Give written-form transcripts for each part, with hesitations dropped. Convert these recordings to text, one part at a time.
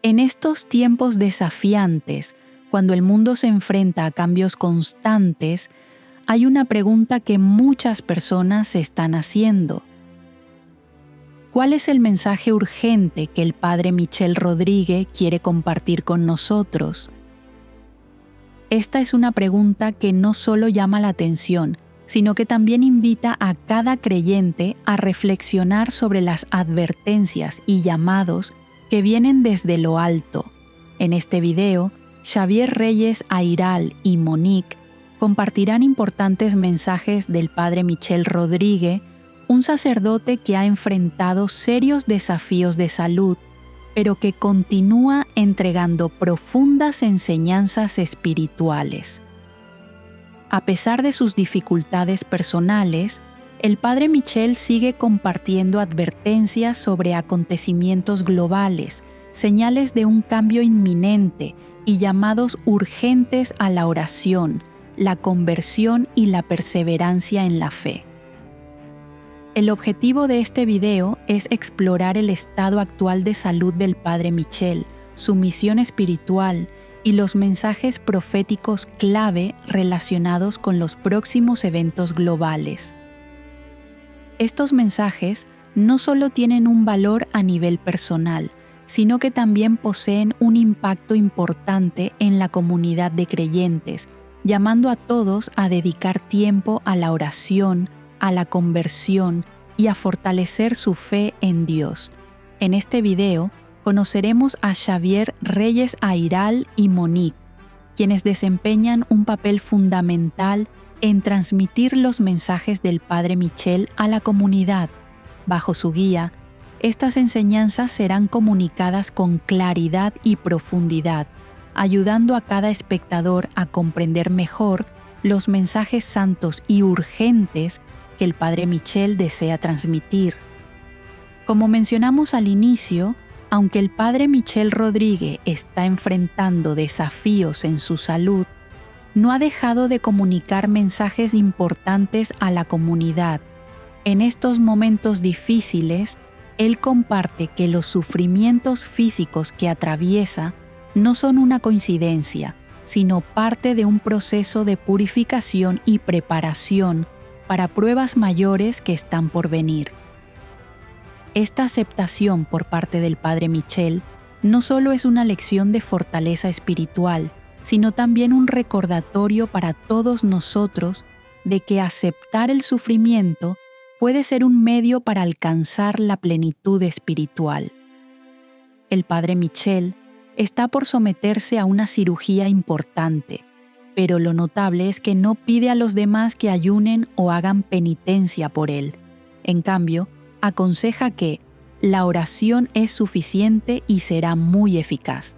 En estos tiempos desafiantes, cuando el mundo se enfrenta a cambios constantes, hay una pregunta que muchas personas se están haciendo. ¿Cuál es el mensaje urgente que el Padre Michel Rodríguez quiere compartir con nosotros? Esta es una pregunta que no solo llama la atención, sino que también invita a cada creyente a reflexionar sobre las advertencias y llamados que vienen desde lo alto. En este video, Xavier Reyes Ayral y Monique compartirán importantes mensajes del Padre Michel Rodríguez, un sacerdote que ha enfrentado serios desafíos de salud, pero que continúa entregando profundas enseñanzas espirituales. A pesar de sus dificultades personales, el Padre Michel sigue compartiendo advertencias sobre acontecimientos globales, señales de un cambio inminente y llamados urgentes a la oración, la conversión y la perseverancia en la fe. El objetivo de este video es explorar el estado actual de salud del Padre Michel, su misión espiritual y los mensajes proféticos clave relacionados con los próximos eventos globales. Estos mensajes no solo tienen un valor a nivel personal, sino que también poseen un impacto importante en la comunidad de creyentes, llamando a todos a dedicar tiempo a la oración, a la conversión y a fortalecer su fe en Dios. En este video conoceremos a Xavier Reyes Ayral y Monique, quienes desempeñan un papel fundamental en transmitir los mensajes del Padre Michel a la comunidad. Bajo su guía, estas enseñanzas serán comunicadas con claridad y profundidad, ayudando a cada espectador a comprender mejor los mensajes santos y urgentes que el Padre Michel desea transmitir. Como mencionamos al inicio, aunque el Padre Michel Rodríguez está enfrentando desafíos en su salud, no ha dejado de comunicar mensajes importantes a la comunidad. En estos momentos difíciles, él comparte que los sufrimientos físicos que atraviesa no son una coincidencia, sino parte de un proceso de purificación y preparación para pruebas mayores que están por venir. Esta aceptación por parte del Padre Michel no solo es una lección de fortaleza espiritual, sino también un recordatorio para todos nosotros de que aceptar el sufrimiento puede ser un medio para alcanzar la plenitud espiritual. El Padre Michel está por someterse a una cirugía importante, pero lo notable es que no pide a los demás que ayunen o hagan penitencia por él. En cambio, aconseja que la oración es suficiente y será muy eficaz.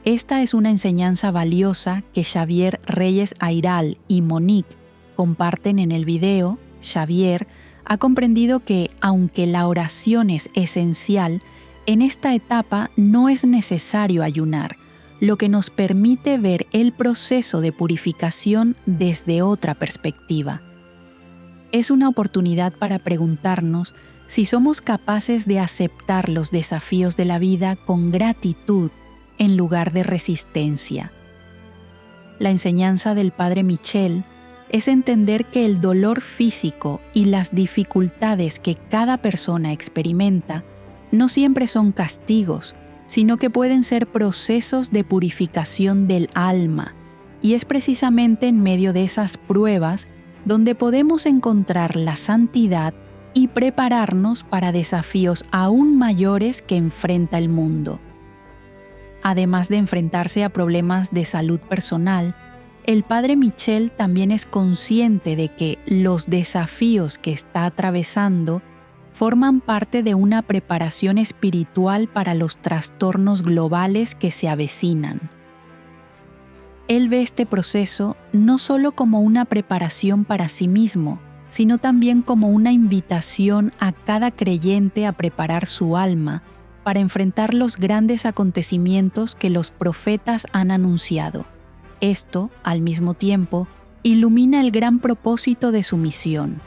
Esta es una enseñanza valiosa que Xavier Reyes Ayral y Monique comparten en el video. Xavier ha comprendido que, aunque la oración es esencial, en esta etapa no es necesario ayunar, lo que nos permite ver el proceso de purificación desde otra perspectiva. Es una oportunidad para preguntarnos si somos capaces de aceptar los desafíos de la vida con gratitud en lugar de resistencia. La enseñanza del Padre Michel es entender que el dolor físico y las dificultades que cada persona experimenta no siempre son castigos, sino que pueden ser procesos de purificación del alma, y es precisamente en medio de esas pruebas donde podemos encontrar la santidad y prepararnos para desafíos aún mayores que enfrenta el mundo. Además de enfrentarse a problemas de salud personal, el Padre Michel también es consciente de que los desafíos que está atravesando forman parte de una preparación espiritual para los trastornos globales que se avecinan. Él ve este proceso no solo como una preparación para sí mismo, sino también como una invitación a cada creyente a preparar su alma para enfrentar los grandes acontecimientos que los profetas han anunciado. Esto, al mismo tiempo, ilumina el gran propósito de su misión.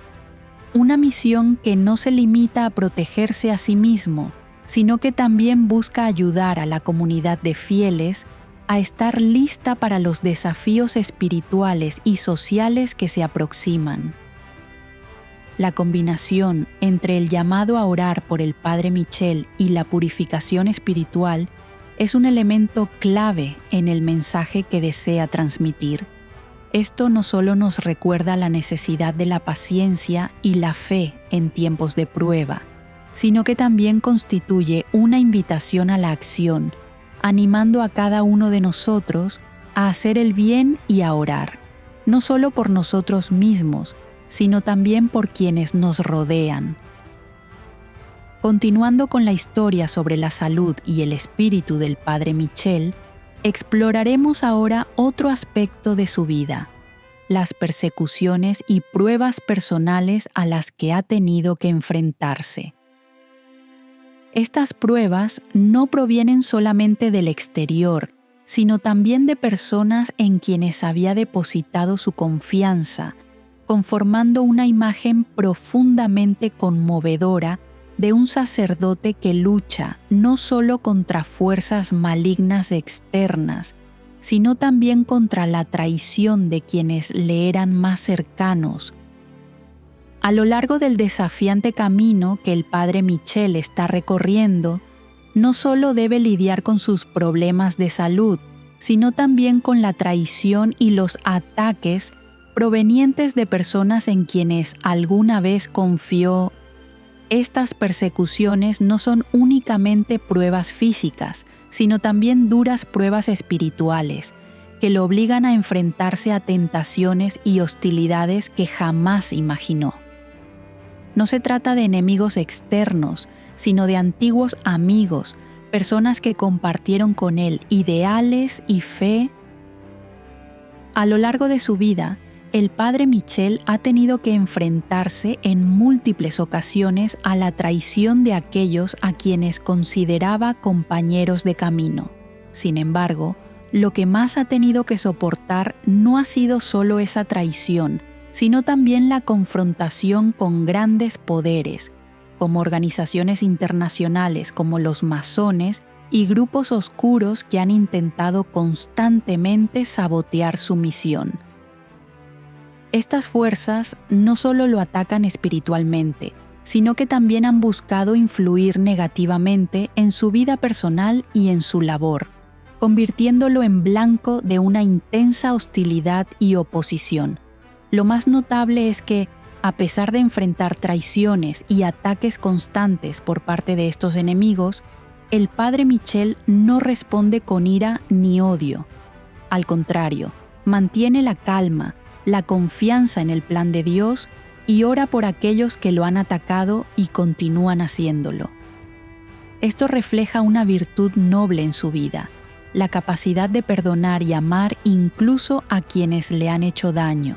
Una misión que no se limita a protegerse a sí mismo, sino que también busca ayudar a la comunidad de fieles a estar lista para los desafíos espirituales y sociales que se aproximan. La combinación entre el llamado a orar por el Padre Michel y la purificación espiritual es un elemento clave en el mensaje que desea transmitir. Esto no solo nos recuerda la necesidad de la paciencia y la fe en tiempos de prueba, sino que también constituye una invitación a la acción, animando a cada uno de nosotros a hacer el bien y a orar, no solo por nosotros mismos, sino también por quienes nos rodean. Continuando con la historia sobre la salud y el espíritu del Padre Michel, exploraremos ahora otro aspecto de su vida, las persecuciones y pruebas personales a las que ha tenido que enfrentarse. Estas pruebas no provienen solamente del exterior, sino también de personas en quienes había depositado su confianza, conformando una imagen profundamente conmovedora de un sacerdote que lucha no solo contra fuerzas malignas externas, sino también contra la traición de quienes le eran más cercanos. A lo largo del desafiante camino que el Padre Michel está recorriendo, no solo debe lidiar con sus problemas de salud, sino también con la traición y los ataques provenientes de personas en quienes alguna vez confió. Estas persecuciones no son únicamente pruebas físicas, sino también duras pruebas espirituales, que lo obligan a enfrentarse a tentaciones y hostilidades que jamás imaginó. No se trata de enemigos externos, sino de antiguos amigos, personas que compartieron con él ideales y fe. A lo largo de su vida, el Padre Michel ha tenido que enfrentarse en múltiples ocasiones a la traición de aquellos a quienes consideraba compañeros de camino. Sin embargo, lo que más ha tenido que soportar no ha sido solo esa traición, sino también la confrontación con grandes poderes, como organizaciones internacionales como los masones y grupos oscuros que han intentado constantemente sabotear su misión. Estas fuerzas no solo lo atacan espiritualmente, sino que también han buscado influir negativamente en su vida personal y en su labor, convirtiéndolo en blanco de una intensa hostilidad y oposición. Lo más notable es que, a pesar de enfrentar traiciones y ataques constantes por parte de estos enemigos, el Padre Michel no responde con ira ni odio. Al contrario, mantiene la calma, la confianza en el plan de Dios y ora por aquellos que lo han atacado y continúan haciéndolo. Esto refleja una virtud noble en su vida, la capacidad de perdonar y amar incluso a quienes le han hecho daño.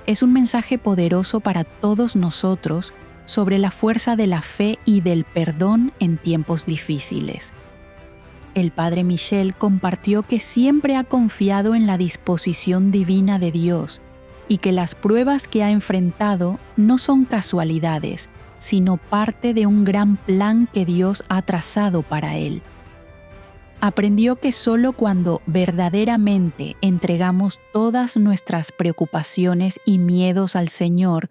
Es un mensaje poderoso para todos nosotros sobre la fuerza de la fe y del perdón en tiempos difíciles. El Padre Michel compartió que siempre ha confiado en la disposición divina de Dios y que las pruebas que ha enfrentado no son casualidades, sino parte de un gran plan que Dios ha trazado para él. Aprendió que solo cuando verdaderamente entregamos todas nuestras preocupaciones y miedos al Señor,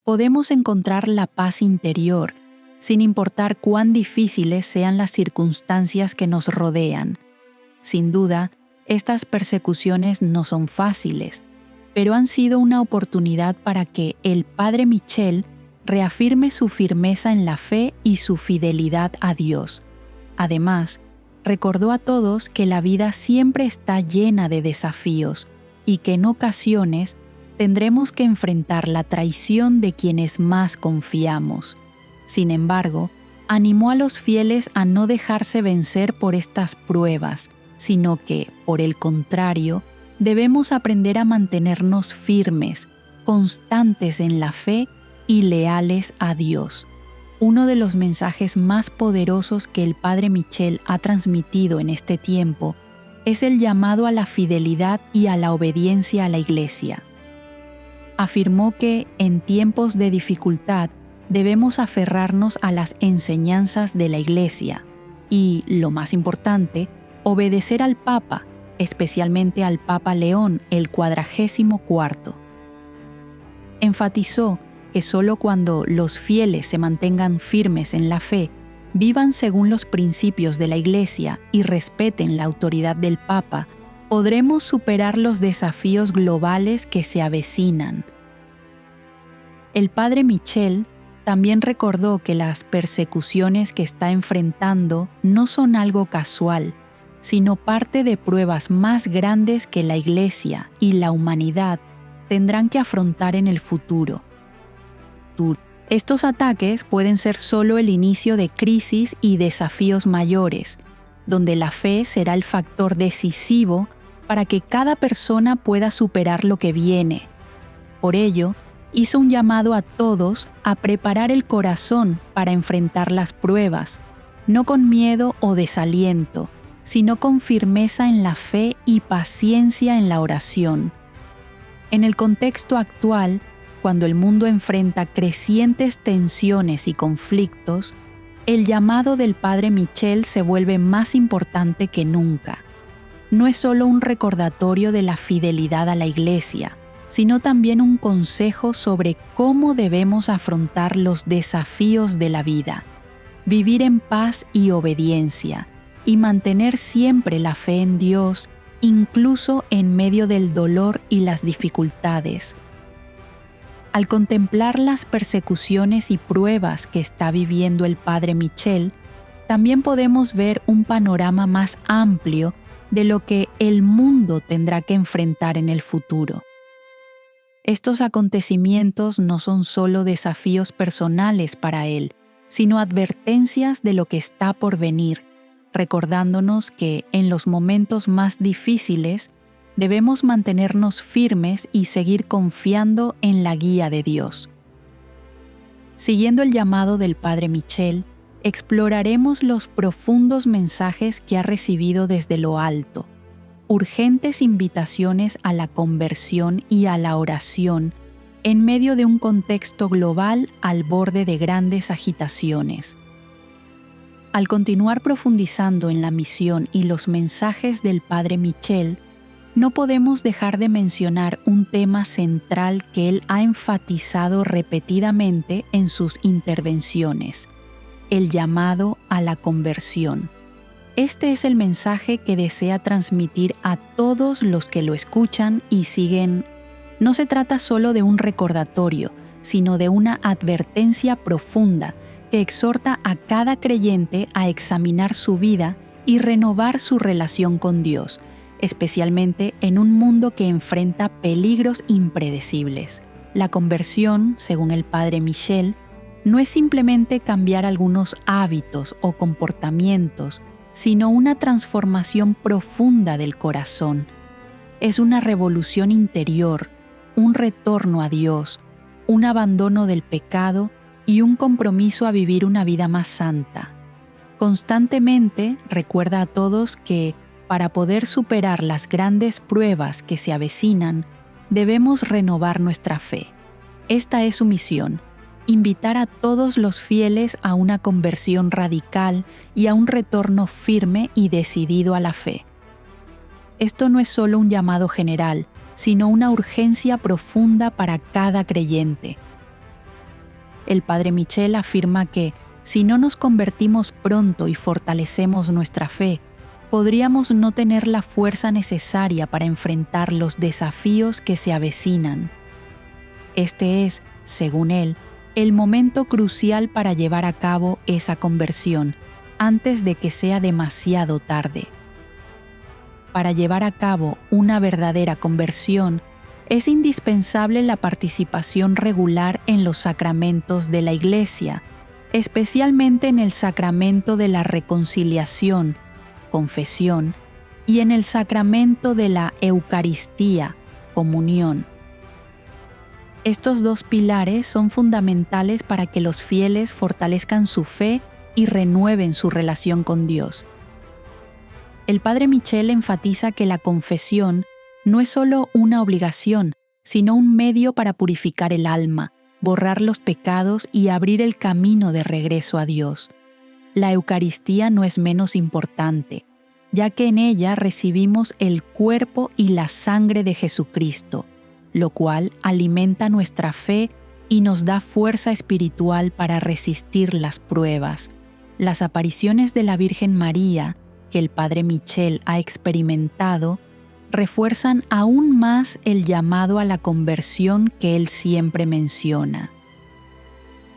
podemos encontrar la paz interior, sin importar cuán difíciles sean las circunstancias que nos rodean. Sin duda, estas persecuciones no son fáciles, pero han sido una oportunidad para que el Padre Michel reafirme su firmeza en la fe y su fidelidad a Dios. Además, recordó a todos que la vida siempre está llena de desafíos y que en ocasiones tendremos que enfrentar la traición de quienes más confiamos. Sin embargo, animó a los fieles a no dejarse vencer por estas pruebas, sino que, por el contrario, debemos aprender a mantenernos firmes, constantes en la fe y leales a Dios. Uno de los mensajes más poderosos que el Padre Michel ha transmitido en este tiempo es el llamado a la fidelidad y a la obediencia a la Iglesia. Afirmó que, en tiempos de dificultad, debemos aferrarnos a las enseñanzas de la Iglesia y, lo más importante, obedecer al Papa, especialmente al Papa León el 44. Enfatizó que solo cuando los fieles se mantengan firmes en la fe, vivan según los principios de la Iglesia y respeten la autoridad del Papa, podremos superar los desafíos globales que se avecinan. El padre Michel también recordó que las persecuciones que está enfrentando no son algo casual, sino parte de pruebas más grandes que la Iglesia y la humanidad tendrán que afrontar en el futuro. Estos ataques pueden ser solo el inicio de crisis y desafíos mayores, donde la fe será el factor decisivo para que cada persona pueda superar lo que viene. Por ello, hizo un llamado a todos a preparar el corazón para enfrentar las pruebas, no con miedo o desaliento, sino con firmeza en la fe y paciencia en la oración. En el contexto actual, cuando el mundo enfrenta crecientes tensiones y conflictos, el llamado del padre Michel se vuelve más importante que nunca. No es solo un recordatorio de la fidelidad a la Iglesia, sino también un consejo sobre cómo debemos afrontar los desafíos de la vida, vivir en paz y obediencia, y mantener siempre la fe en Dios, incluso en medio del dolor y las dificultades. Al contemplar las persecuciones y pruebas que está viviendo el padre Michel, también podemos ver un panorama más amplio de lo que el mundo tendrá que enfrentar en el futuro. Estos acontecimientos no son solo desafíos personales para él, sino advertencias de lo que está por venir, recordándonos que en los momentos más difíciles debemos mantenernos firmes y seguir confiando en la guía de Dios. Siguiendo el llamado del padre Michel, exploraremos los profundos mensajes que ha recibido desde lo alto, urgentes invitaciones a la conversión y a la oración en medio de un contexto global al borde de grandes agitaciones. Al continuar profundizando en la misión y los mensajes del padre Michel, no podemos dejar de mencionar un tema central que él ha enfatizado repetidamente en sus intervenciones: el llamado a la conversión. Este es el mensaje que desea transmitir a todos los que lo escuchan y siguen. No se trata solo de un recordatorio, sino de una advertencia profunda que exhorta a cada creyente a examinar su vida y renovar su relación con Dios, especialmente en un mundo que enfrenta peligros impredecibles. La conversión, según el padre Michel, no es simplemente cambiar algunos hábitos o comportamientos, sino una transformación profunda del corazón. Es una revolución interior, un retorno a Dios, un abandono del pecado y un compromiso a vivir una vida más santa. Constantemente recuerda a todos que, para poder superar las grandes pruebas que se avecinan, debemos renovar nuestra fe. Esta es su misión: invitar a todos los fieles a una conversión radical y a un retorno firme y decidido a la fe. Esto no es solo un llamado general, sino una urgencia profunda para cada creyente. El padre Michel afirma que, si no nos convertimos pronto y fortalecemos nuestra fe, podríamos no tener la fuerza necesaria para enfrentar los desafíos que se avecinan. Este es, según él, el momento crucial para llevar a cabo esa conversión, antes de que sea demasiado tarde. Para llevar a cabo una verdadera conversión, es indispensable la participación regular en los sacramentos de la Iglesia, especialmente en el sacramento de la reconciliación, confesión, y en el sacramento de la Eucaristía, comunión. Estos dos pilares son fundamentales para que los fieles fortalezcan su fe y renueven su relación con Dios. El padre Michel enfatiza que la confesión no es solo una obligación, sino un medio para purificar el alma, borrar los pecados y abrir el camino de regreso a Dios. La Eucaristía no es menos importante, ya que en ella recibimos el cuerpo y la sangre de Jesucristo, lo cual alimenta nuestra fe y nos da fuerza espiritual para resistir las pruebas. Las apariciones de la Virgen María, que el Padre Michel ha experimentado, refuerzan aún más el llamado a la conversión que él siempre menciona.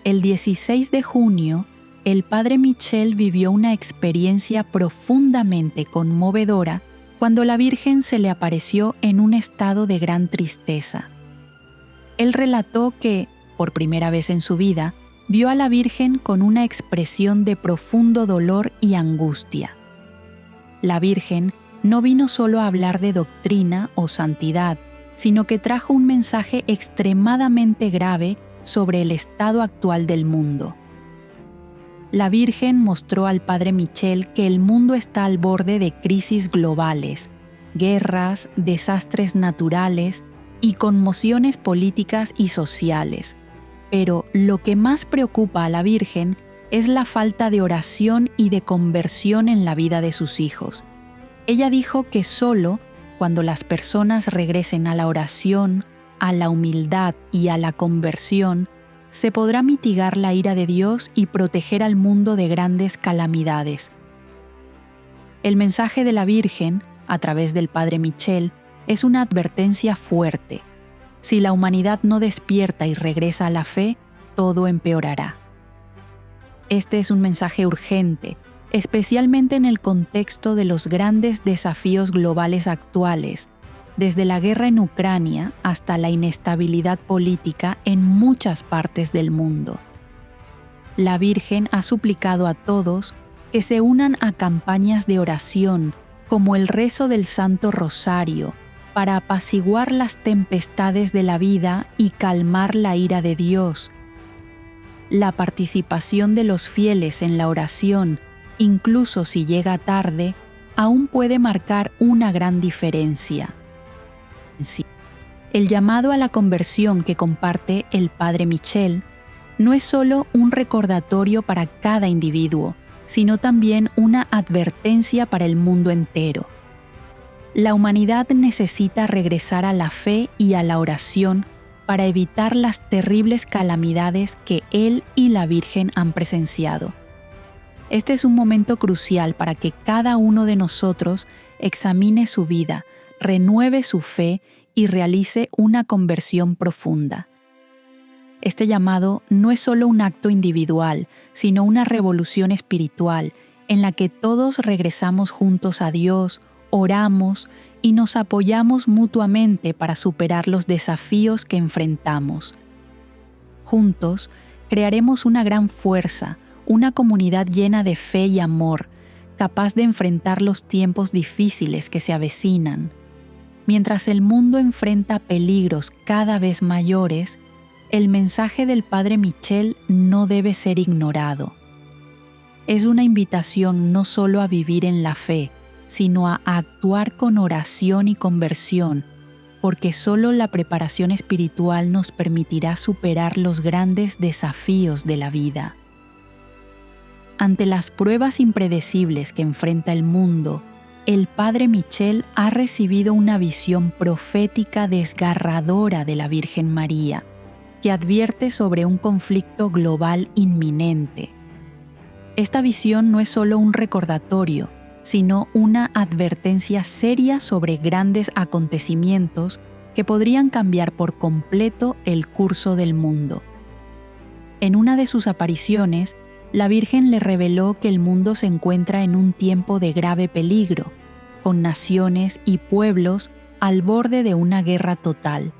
El 16 de junio, el Padre Michel vivió una experiencia profundamente conmovedora cuando la Virgen se le apareció en un estado de gran tristeza. Él relató que, por primera vez en su vida, vio a la Virgen con una expresión de profundo dolor y angustia. La Virgen no vino solo a hablar de doctrina o santidad, sino que trajo un mensaje extremadamente grave sobre el estado actual del mundo. La Virgen mostró al Padre Michel que el mundo está al borde de crisis globales, guerras, desastres naturales y conmociones políticas y sociales. Pero lo que más preocupa a la Virgen es la falta de oración y de conversión en la vida de sus hijos. Ella dijo que solo cuando las personas regresen a la oración, a la humildad y a la conversión, se podrá mitigar la ira de Dios y proteger al mundo de grandes calamidades. El mensaje de la Virgen, a través del Padre Michel, es una advertencia fuerte. Si la humanidad no despierta y regresa a la fe, todo empeorará. Este es un mensaje urgente, especialmente en el contexto de los grandes desafíos globales actuales, desde la guerra en Ucrania hasta la inestabilidad política en muchas partes del mundo. La Virgen ha suplicado a todos que se unan a campañas de oración, como el rezo del Santo Rosario, para apaciguar las tempestades de la vida y calmar la ira de Dios. La participación de los fieles en la oración, incluso si llega tarde, aún puede marcar una gran diferencia. El llamado a la conversión que comparte el Padre Michel no es solo un recordatorio para cada individuo, sino también una advertencia para el mundo entero. La humanidad necesita regresar a la fe y a la oración para evitar las terribles calamidades que él y la Virgen han presenciado. Este es un momento crucial para que cada uno de nosotros examine su vida, renueve su fe y realice una conversión profunda. Este llamado no es solo un acto individual, sino una revolución espiritual en la que todos regresamos juntos a Dios, oramos y nos apoyamos mutuamente para superar los desafíos que enfrentamos. Juntos, crearemos una gran fuerza, una comunidad llena de fe y amor, capaz de enfrentar los tiempos difíciles que se avecinan. Mientras el mundo enfrenta peligros cada vez mayores, el mensaje del Padre Michel no debe ser ignorado. Es una invitación no solo a vivir en la fe, sino a actuar con oración y conversión, porque solo la preparación espiritual nos permitirá superar los grandes desafíos de la vida. Ante las pruebas impredecibles que enfrenta el mundo, el Padre Michel ha recibido una visión profética desgarradora de la Virgen María, que advierte sobre un conflicto global inminente. Esta visión no es solo un recordatorio, sino una advertencia seria sobre grandes acontecimientos que podrían cambiar por completo el curso del mundo. En una de sus apariciones, la Virgen le reveló que el mundo se encuentra en un tiempo de grave peligro, con naciones y pueblos al borde de una guerra total.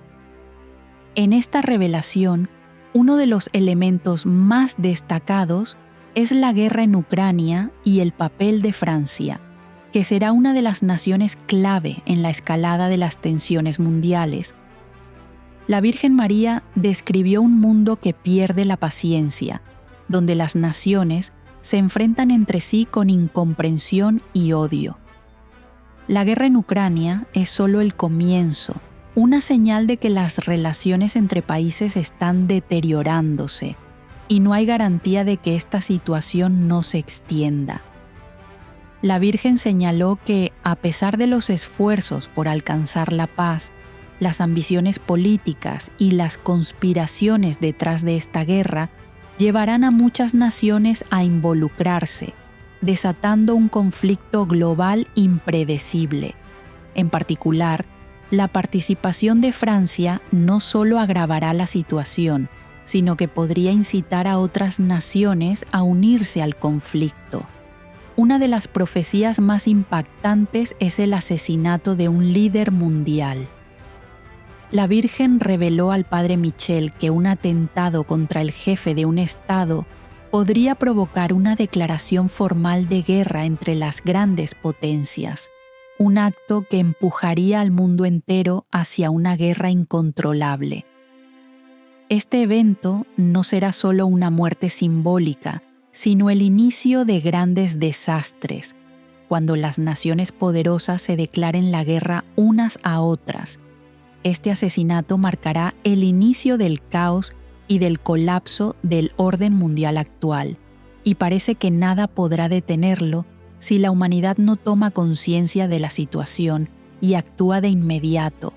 En esta revelación, uno de los elementos más destacados es la guerra en Ucrania y el papel de Francia, que será una de las naciones clave en la escalada de las tensiones mundiales. La Virgen María describió un mundo que pierde la paciencia, donde las naciones se enfrentan entre sí con incomprensión y odio. La guerra en Ucrania es solo el comienzo, una señal de que las relaciones entre países están deteriorándose y no hay garantía de que esta situación no se extienda. La Virgen señaló que, a pesar de los esfuerzos por alcanzar la paz, las ambiciones políticas y las conspiraciones detrás de esta guerra llevarán a muchas naciones a involucrarse, desatando un conflicto global impredecible. En particular, la participación de Francia no solo agravará la situación, sino que podría incitar a otras naciones a unirse al conflicto. Una de las profecías más impactantes es el asesinato de un líder mundial. La Virgen reveló al padre Michel que un atentado contra el jefe de un Estado podría provocar una declaración formal de guerra entre las grandes potencias, un acto que empujaría al mundo entero hacia una guerra incontrolable. Este evento no será solo una muerte simbólica, sino el inicio de grandes desastres, cuando las naciones poderosas se declaren la guerra unas a otras. Este asesinato marcará el inicio del caos y del colapso del orden mundial actual, y parece que nada podrá detenerlo si la humanidad no toma conciencia de la situación y actúa de inmediato.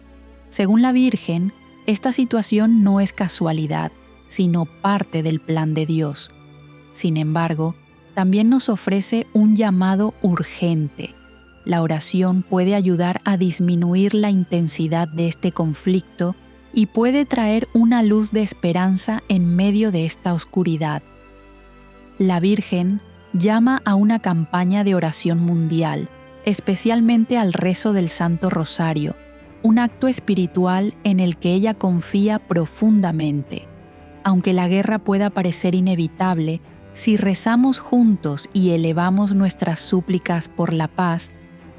Según la Virgen, esta situación no es casualidad, sino parte del plan de Dios. Sin embargo, también nos ofrece un llamado urgente. La oración puede ayudar a disminuir la intensidad de este conflicto y puede traer una luz de esperanza en medio de esta oscuridad. La Virgen llama a una campaña de oración mundial, especialmente al rezo del Santo Rosario, un acto espiritual en el que ella confía profundamente. Aunque la guerra pueda parecer inevitable, si rezamos juntos y elevamos nuestras súplicas por la paz,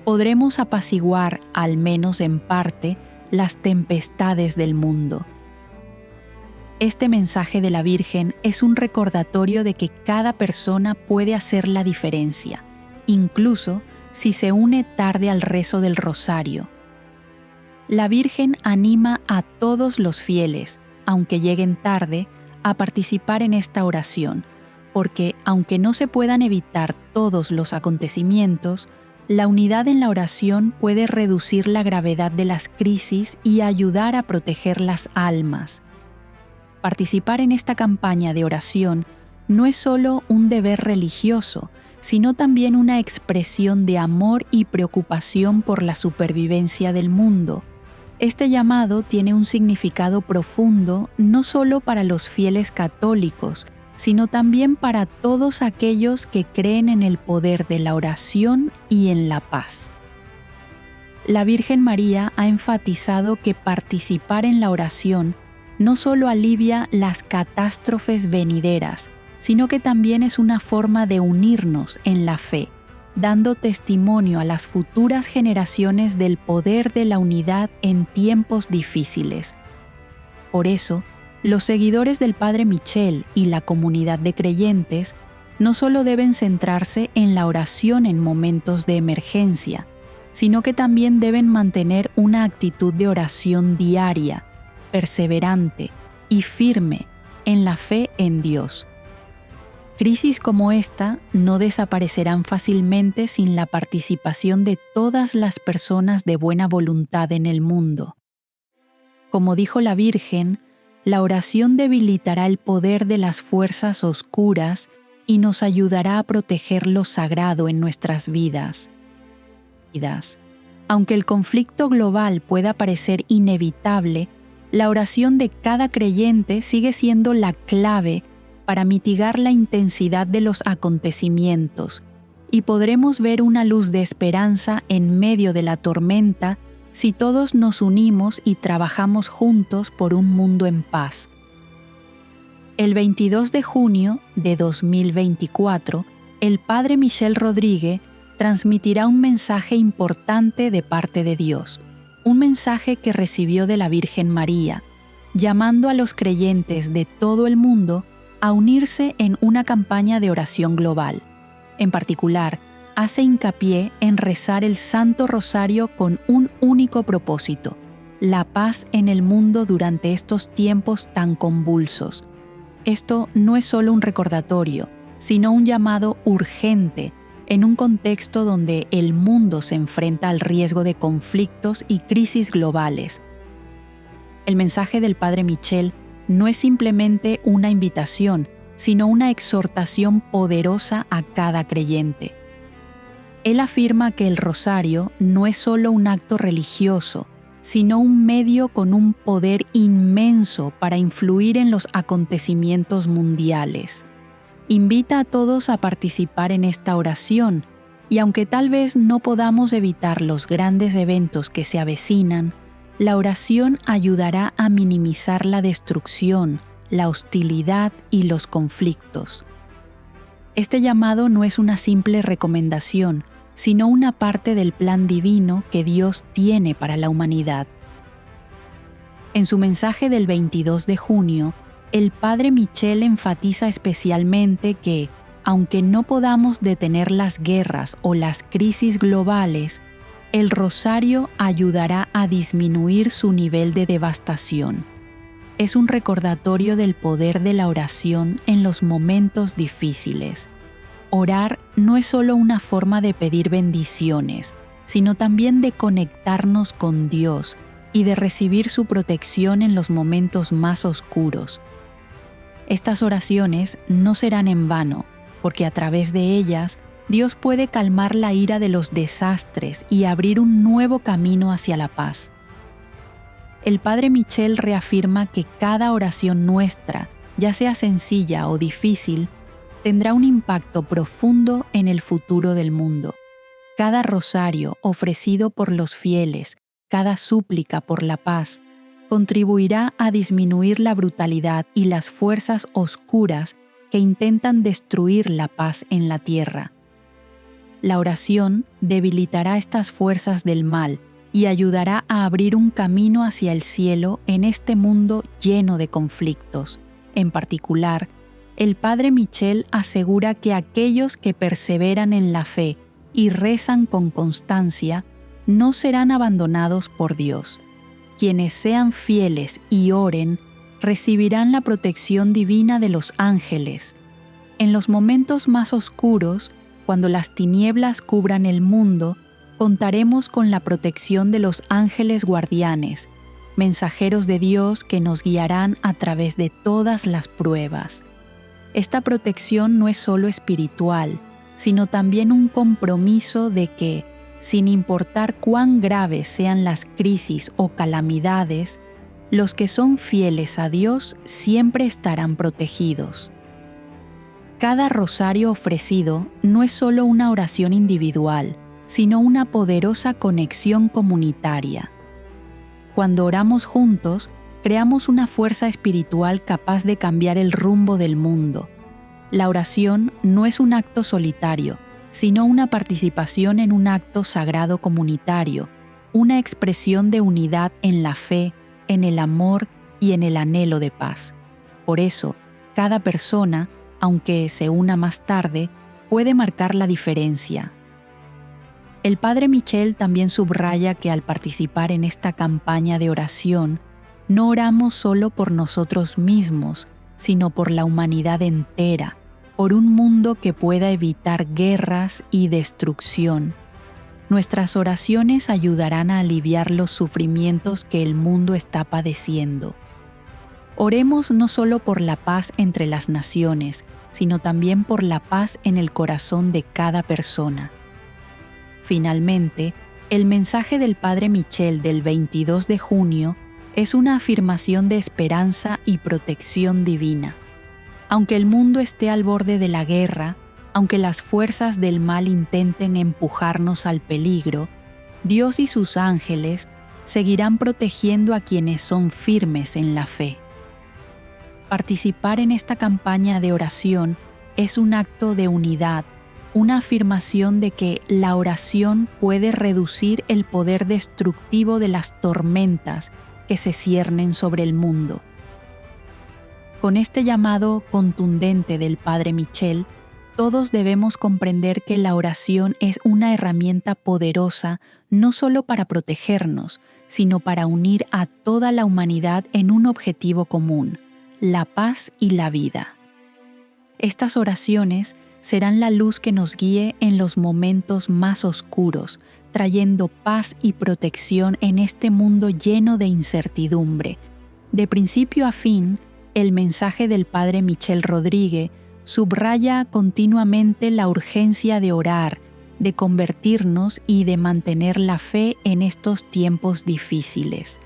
podremos apaciguar, al menos en parte, las tempestades del mundo. Este mensaje de la Virgen es un recordatorio de que cada persona puede hacer la diferencia, incluso si se une tarde al rezo del rosario. La Virgen anima a todos los fieles, aunque lleguen tarde, a participar en esta oración, porque aunque no se puedan evitar todos los acontecimientos, la unidad en la oración puede reducir la gravedad de las crisis y ayudar a proteger las almas. Participar en esta campaña de oración no es solo un deber religioso, sino también una expresión de amor y preocupación por la supervivencia del mundo. Este llamado tiene un significado profundo no solo para los fieles católicos, sino también para todos aquellos que creen en el poder de la oración y en la paz. La Virgen María ha enfatizado que participar en la oración no solo alivia las catástrofes venideras, sino que también es una forma de unirnos en la fe, dando testimonio a las futuras generaciones del poder de la unidad en tiempos difíciles. Por eso, los seguidores del Padre Michel y la comunidad de creyentes no solo deben centrarse en la oración en momentos de emergencia, sino que también deben mantener una actitud de oración diaria, perseverante y firme en la fe en Dios. Crisis como esta no desaparecerán fácilmente sin la participación de todas las personas de buena voluntad en el mundo. Como dijo la Virgen, la oración debilitará el poder de las fuerzas oscuras y nos ayudará a proteger lo sagrado en nuestras vidas. Aunque el conflicto global pueda parecer inevitable, la oración de cada creyente sigue siendo la clave para mitigar la intensidad de los acontecimientos, y podremos ver una luz de esperanza en medio de la tormenta si todos nos unimos y trabajamos juntos por un mundo en paz. El 22 de junio de 2024, el Padre Michel Rodríguez transmitirá un mensaje importante de parte de Dios, un mensaje que recibió de la Virgen María, llamando a los creyentes de todo el mundo a unirse en una campaña de oración global. En particular, hace hincapié en rezar el Santo Rosario con un único propósito: la paz en el mundo durante estos tiempos tan convulsos. Esto no es solo un recordatorio, sino un llamado urgente en un contexto donde el mundo se enfrenta al riesgo de conflictos y crisis globales. El mensaje del Padre Michel no es simplemente una invitación, sino una exhortación poderosa a cada creyente. Él afirma que el rosario no es solo un acto religioso, sino un medio con un poder inmenso para influir en los acontecimientos mundiales. Invita a todos a participar en esta oración, y aunque tal vez no podamos evitar los grandes eventos que se avecinan, la oración ayudará a minimizar la destrucción, la hostilidad y los conflictos. Este llamado no es una simple recomendación, sino una parte del plan divino que Dios tiene para la humanidad. En su mensaje del 22 de junio, el Padre Michel enfatiza especialmente que, aunque no podamos detener las guerras o las crisis globales, el rosario ayudará a disminuir su nivel de devastación. Es un recordatorio del poder de la oración en los momentos difíciles. Orar no es solo una forma de pedir bendiciones, sino también de conectarnos con Dios y de recibir su protección en los momentos más oscuros. Estas oraciones no serán en vano, porque a través de ellas Dios puede calmar la ira de los desastres y abrir un nuevo camino hacia la paz. El Padre Michel reafirma que cada oración nuestra, ya sea sencilla o difícil, tendrá un impacto profundo en el futuro del mundo. Cada rosario ofrecido por los fieles, cada súplica por la paz, contribuirá a disminuir la brutalidad y las fuerzas oscuras que intentan destruir la paz en la tierra. La oración debilitará estas fuerzas del mal y ayudará a abrir un camino hacia el cielo en este mundo lleno de conflictos. En particular, el Padre Michel asegura que aquellos que perseveran en la fe y rezan con constancia no serán abandonados por Dios. Quienes sean fieles y oren recibirán la protección divina de los ángeles. En los momentos más oscuros, cuando las tinieblas cubran el mundo, contaremos con la protección de los ángeles guardianes, mensajeros de Dios que nos guiarán a través de todas las pruebas. Esta protección no es solo espiritual, sino también un compromiso de que, sin importar cuán graves sean las crisis o calamidades, los que son fieles a Dios siempre estarán protegidos. Cada rosario ofrecido no es solo una oración individual, sino una poderosa conexión comunitaria. Cuando oramos juntos, creamos una fuerza espiritual capaz de cambiar el rumbo del mundo. La oración no es un acto solitario, sino una participación en un acto sagrado comunitario, una expresión de unidad en la fe, en el amor y en el anhelo de paz. Por eso, cada persona, aunque se una más tarde, puede marcar la diferencia. El Padre Michel también subraya que al participar en esta campaña de oración, no oramos solo por nosotros mismos, sino por la humanidad entera, por un mundo que pueda evitar guerras y destrucción. Nuestras oraciones ayudarán a aliviar los sufrimientos que el mundo está padeciendo. Oremos no solo por la paz entre las naciones, sino también por la paz en el corazón de cada persona. Finalmente, el mensaje del Padre Michel del 22 de junio es una afirmación de esperanza y protección divina. Aunque el mundo esté al borde de la guerra, aunque las fuerzas del mal intenten empujarnos al peligro, Dios y sus ángeles seguirán protegiendo a quienes son firmes en la fe. Participar en esta campaña de oración es un acto de unidad, una afirmación de que la oración puede reducir el poder destructivo de las tormentas que se ciernen sobre el mundo. Con este llamado contundente del Padre Michel, todos debemos comprender que la oración es una herramienta poderosa no solo para protegernos, sino para unir a toda la humanidad en un objetivo común, la paz y la vida. Estas oraciones serán la luz que nos guíe en los momentos más oscuros, trayendo paz y protección en este mundo lleno de incertidumbre. De principio a fin, el mensaje del Padre Michel Rodríguez subraya continuamente la urgencia de orar, de convertirnos y de mantener la fe en estos tiempos difíciles.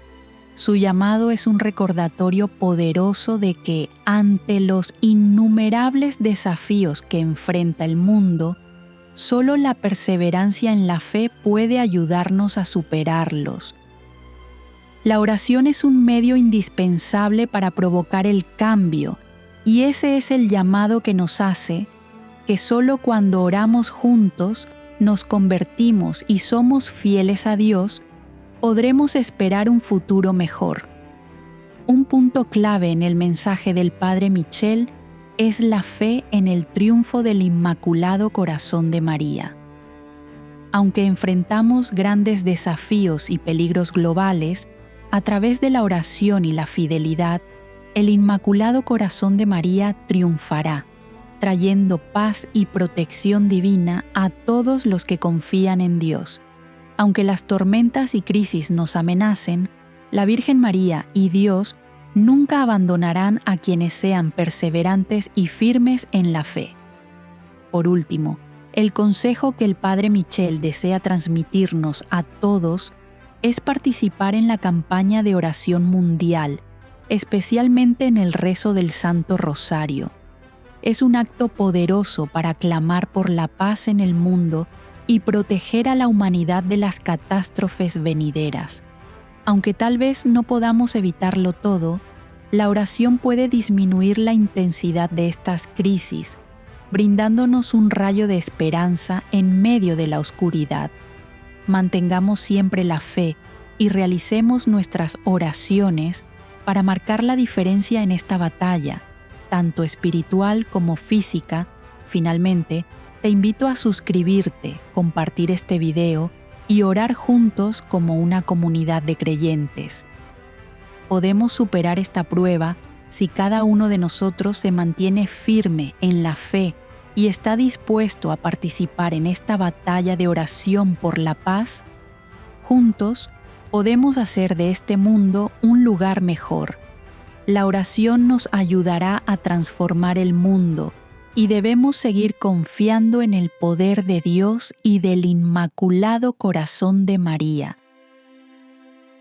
Su llamado es un recordatorio poderoso de que, ante los innumerables desafíos que enfrenta el mundo, solo la perseverancia en la fe puede ayudarnos a superarlos. La oración es un medio indispensable para provocar el cambio, y ese es el llamado que nos hace, que solo cuando oramos juntos, nos convertimos y somos fieles a Dios, podremos esperar un futuro mejor. Un punto clave en el mensaje del Padre Michel es la fe en el triunfo del Inmaculado Corazón de María. Aunque enfrentamos grandes desafíos y peligros globales, a través de la oración y la fidelidad, el Inmaculado Corazón de María triunfará, trayendo paz y protección divina a todos los que confían en Dios. Aunque las tormentas y crisis nos amenacen, la Virgen María y Dios nunca abandonarán a quienes sean perseverantes y firmes en la fe. Por último, el consejo que el Padre Michel desea transmitirnos a todos es participar en la campaña de oración mundial, especialmente en el rezo del Santo Rosario. Es un acto poderoso para clamar por la paz en el mundo y proteger a la humanidad de las catástrofes venideras. Aunque tal vez no podamos evitarlo todo, la oración puede disminuir la intensidad de estas crisis, brindándonos un rayo de esperanza en medio de la oscuridad. Mantengamos siempre la fe y realicemos nuestras oraciones para marcar la diferencia en esta batalla, tanto espiritual como física. Finalmente, te invito a suscribirte, compartir este video y orar juntos como una comunidad de creyentes. Podemos superar esta prueba si cada uno de nosotros se mantiene firme en la fe y está dispuesto a participar en esta batalla de oración por la paz. Juntos podemos hacer de este mundo un lugar mejor. La oración nos ayudará a transformar el mundo y debemos seguir confiando en el poder de Dios y del Inmaculado Corazón de María.